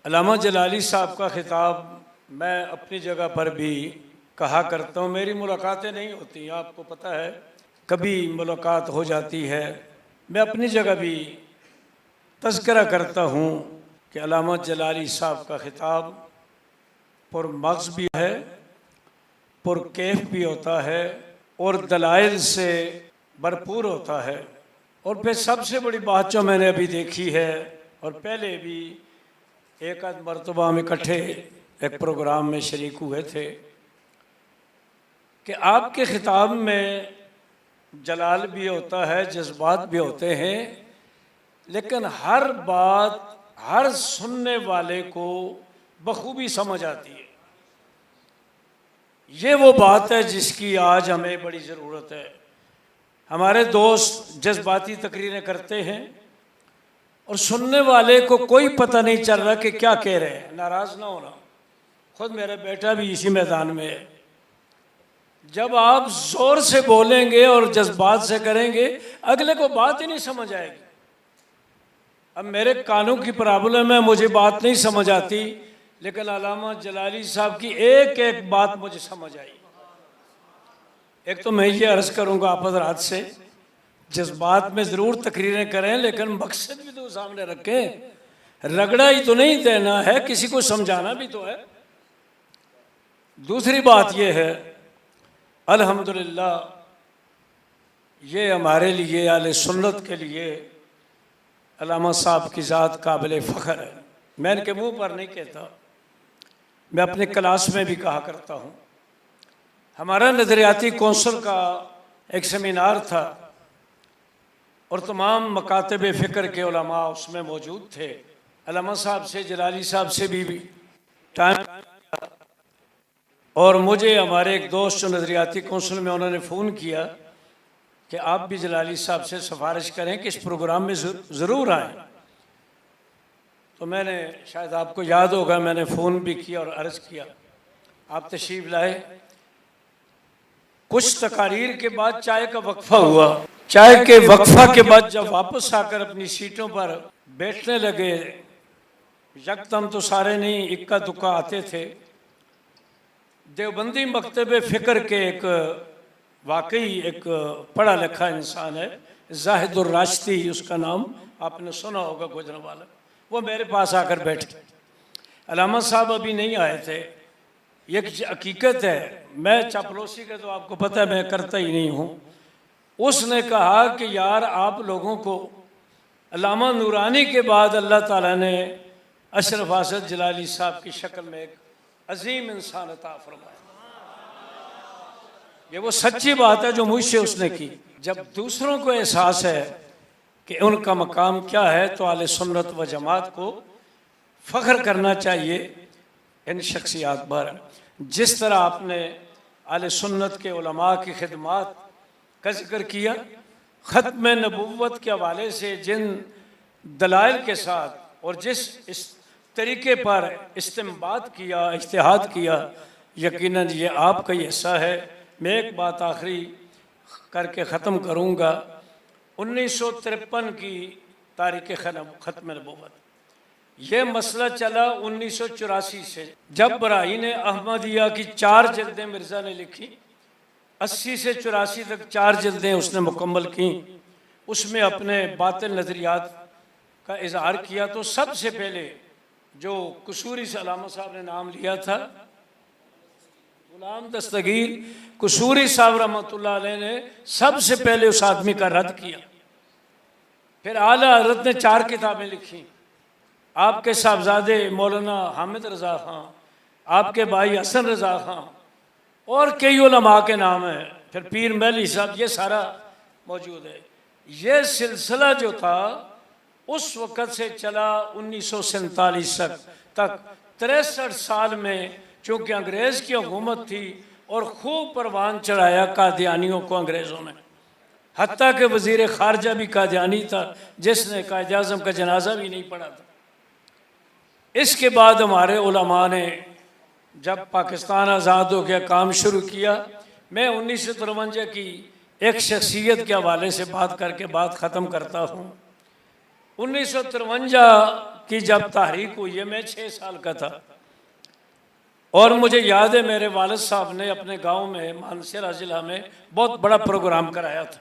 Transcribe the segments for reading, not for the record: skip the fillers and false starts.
अल्लामा जलाली साहब का ख़िताब मैं अपनी जगह पर भी कहा करता हूँ। मेरी मुलाकातें नहीं होती, आपको पता है, कभी मुलाकात हो जाती है। मैं अपनी जगह भी तज़किरा करता हूँ कि अल्लामा जलाली साहब का ख़िताब पुरमग़ज़ भी है, पुरकैफ़ भी होता है और दलाइल से भरपूर होता है। और फिर सबसे बड़ी बात जो मैंने अभी देखी है और पहले भी एक आध मरतबा हम इकट्ठे एक प्रोग्राम में शरीक हुए थे कि आपके ख़िताब में जलाल भी होता है, जज्बात भी होते हैं, लेकिन हर बात हर सुनने वाले को बखूबी समझ आती है। ये वो बात है जिसकी आज हमें बड़ी ज़रूरत है। हमारे दोस्त जज्बाती तकरीरें करते हैं और सुनने वाले को कोई पता नहीं चल रहा कि क्या कह रहे हैं। नाराज़ ना होना, खुद मेरा बेटा भी इसी मैदान में है। जब आप ज़ोर से बोलेंगे और जज्बात से करेंगे, अगले को बात ही नहीं समझ आएगी। अब मेरे कानों की प्रॉब्लम है, मुझे बात नहीं समझ आती, लेकिन अल्लामा जलाली साहब की एक एक बात मुझे समझ आई। एक तो मैं ये अर्ज़ करूँगा आप हज़रात से, जज्बात में ज़रूर तकरीरें करें, लेकिन मकसद भी तो सामने रखें। रगड़ा ही तो नहीं देना है, किसी को समझाना भी तो है। दूसरी बात यह है, अल्हम्दुलिल्लाह, ये हमारे लिए आले सुन्नत के लिए अल्लामा साहब की ज़ात काबिल फ़ख्र है। मैं इनके मुँह पर नहीं कहता, मैं अपने क्लास में भी कहा करता हूँ। हमारा नज़रियाती कौंसिल का एक सेमिनार था और तमाम मकातब फ़िक्र के उलमा उसमें मौजूद थे। अल्लामा साहब से, जलाली साहब से भी टाइम, और मुझे हमारे एक दोस्त जो नज़रियाती कौंसिल में, उन्होंने फ़ोन किया कि आप भी जलाली साहब से सिफारिश करें कि इस प्रोग्राम में ज़रूर आएँ। तो मैंने, शायद आपको याद होगा, मैंने फ़ोन भी किया और अर्ज़ किया, आप तशरीफ़ लाए। कुछ तकारीर के बाद चाय का वक्फा हुआ। चाय के वक्फा के बाद जब वापस आकर अपनी सीटों पर बैठने लगे, यकदम तो सारे नहीं, इक्का दुक्का आते थे। देवबंदी मकतब फ़िक्र के एक वाकई एक पढ़ा लिखा इंसान है, जाहिदुर राश्ती उसका नाम, आपने सुना होगा गुजरने वाला। वो मेरे पास आकर बैठ गए। अल्लामा साहब अभी नहीं आए थे। एक हकीकत है, मैं चापलूसी का तो आपको पता है मैं करता ही नहीं हूँ। उसने कहा कि यार, आप लोगों को अल्लामा नूरानी के बाद अल्लाह ताला ने अशरफ आसद जलाली साहब की शक्ल में एक अजीम इंसान अता फरमाया। ये वो सच्ची बात है जो मुझसे उसने की। जब दूसरों को एहसास है कि उनका मकाम क्या है, तो आले सुन्नत व जमात को फ़ख्र करना चाहिए इन शख्सियात पर। जिस तरह आपने आले सुन्नत के उलमा की खिदमात का जिक्र किया, ख़त्म नबुव्वत के हवाले से जिन दलाइल के साथ और जिस इस तरीके पर इस्तिंबात किया, इज्तिहाद किया, यकीनन ये आपका ही हिस्सा है। मैं एक बात आखिरी करके ख़त्म करूँगा। 1953 की तारीख़ ख़त्म नबुव्वत, ये मसला चला 1984 से, जब बराइन अहमदिया की 4 जिल्दें मिर्ज़ा ने लिखी। 80 से 84 तक 4 जिल्दें उसने मुकम्मल की। उसमें अपने बातिल नज़रियात का इजहार किया। तो सबसे पहले जो कसूरी से अल्लामा साहब ने नाम लिया था, गुलाम दस्तगीर कसूरी साहब रहमतुल्लाह अलैह ने सबसे पहले उस आदमी का रद्द किया। फिर आला हज़रत ने 4 किताबें लिखी। आपके साहबजादे मौलाना हामिद रज़ा ख़ां, आपके भाई हसन रज़ा ख़ां और कई उलमा के नाम हैं, फिर पीर महली साहब, ये सारा मौजूद है। ये सिलसिला जो था उस वक़्त से चला 1947 तक 63 साल में। चूँकि अंग्रेज़ की हुकूमत थी और खूब परवान चढ़ाया कादियानियों को अंग्रेज़ों ने, हत्ता के वज़ीर ख़ारजा भी कादियानी था, जिसने कायद आज़म का जनाजा भी नहीं पढ़ा था। इसके बाद हमारे उलमा ने जब पाकिस्तान आज़ाद हो गया, काम शुरू किया। मैं 1953 की एक शख्सियत के हवाले से बात करके बात ख़त्म करता हूँ। 1953 की जब तहरीक हुई है, मैं 6 साल का था और मुझे याद है मेरे वालिद साहब ने अपने गांव में मानसरा ज़िला में बहुत बड़ा प्रोग्राम कराया था।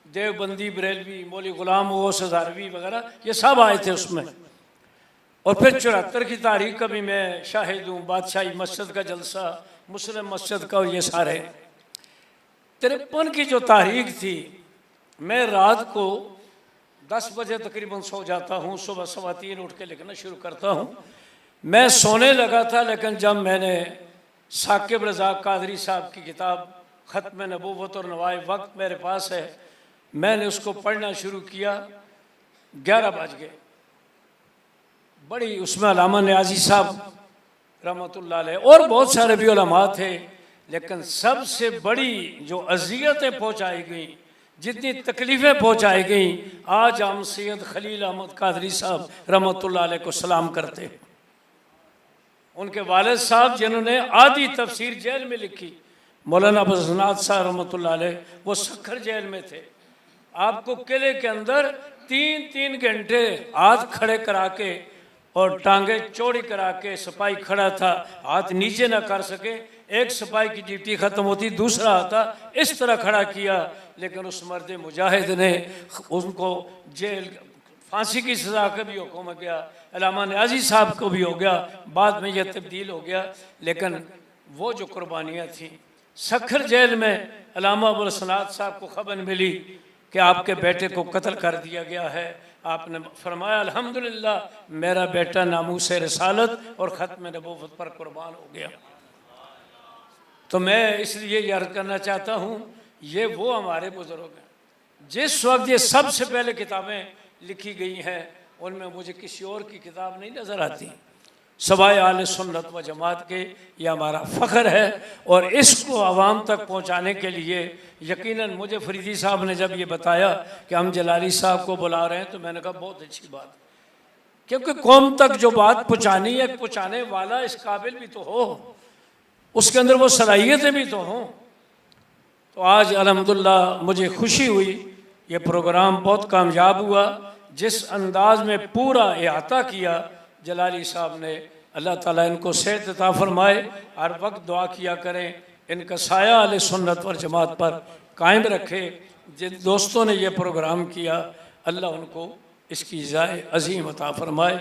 देवबंदी, बरेलवी, मौली गुलाम ओस हज़ारवी वगैरह ये सब आए थे उसमें। और फिर 74 की तारीख का भी मैं शाहिद हूँ, बादशाही मस्जिद का जलसा, मुस्लिम मस्जिद का, और ये सारे। 53 की जो तारीख थी, मैं रात को 10 बजे तकरीबन सो जाता हूँ, सुबह 3:15 उठ के लिखना शुरू करता हूँ। मैं सोने लगा था, लेकिन जब मैंने साकिब रज़ा कादरी साहब की किताब ख़त्म नबूवत और नवाए वक्त मेरे पास है, मैंने उसको पढ़ना शुरू किया। 11 बज गए। बड़ी उसमें अल्लामा न्याज़ी साहब रहमतुल्लाह अलैह और बहुत सारे भी उलमा थे, लेकिन सबसे बड़ी जो अज़ियतें पहुँचाई गई, जितनी तकलीफ़ें पहुँचाई गई, आज हम सैयद खलील अहमद कादरी साहब रहमतुल्लाह अलैह को सलाम करते हैं। उनके वालिद साहब जिन्होंने आधी तफसीर जेल में लिखी, मौलाना अब्दुल साहब रहमतुल्लाह अलैह, वो सखर जेल में थे। आपको किले के अंदर 3-3 घंटे हाथ खड़े करा के और टांगे चौड़ी करा के, सिपाही खड़ा था, हाथ नीचे ना कर सके, एक सिपाही की ड्यूटी ख़त्म होती, दूसरा आता, इस तरह खड़ा किया। लेकिन उस मर्द मुजाहिद ने उनको जेल फांसी की सज़ा का भी हुक्म गया, अल्लामा न्याज़ी साहब को भी हो गया, बाद में यह तब्दील हो गया। लेकिन वो जो कुर्बानियाँ थीं, सखर जेल में अल्लामा अबुल सनात साहब को खबर मिली कि आपके बेटे को कत्ल कर दिया गया है। आपने फरमाया अल्हम्दुलिल्लाह, मेरा बेटा नामूस रिसालत और ख़त्म नबूवत पर कुर्बान हो गया। तो मैं इसलिए ये अर्ज़ करना चाहता हूँ, ये वो हमारे बुज़ुर्ग हैं जिस वक्त ये सबसे पहले किताबें लिखी गई हैं, उनमें मुझे किसी और की किताब नहीं नज़र आती सवाए आले सुन्नत व जमात के। ये हमारा फ़ख्र है और इसको आवाम तक पहुँचाने के लिए यकीनन मुझे फरीदी साहब ने जब ये बताया कि हम जलाली साहब को बुला रहे हैं, तो मैंने कहा बहुत अच्छी बात, क्योंकि कौम तक जो बात पहुँचानी है, पहुँचाने वाला इस काबिल भी तो हो, उसके अंदर वो सलाहियतें भी तो हों। तो आज अल्हम्दुलिल्लाह मुझे खुशी हुई, ये प्रोग्राम बहुत कामयाब हुआ। जिस अंदाज में पूरा अहाता किया जलाली साहब ने, अल्लाह ताला इनको सेहत अता फरमाए। हर वक्त दुआ किया करें, इनका साया अहले सुन्नत वल जमात पर कायम रखे। जिन दोस्तों ने ये प्रोग्राम किया, अल्लाह उनको इसकी जाए अजीम अता फरमाए।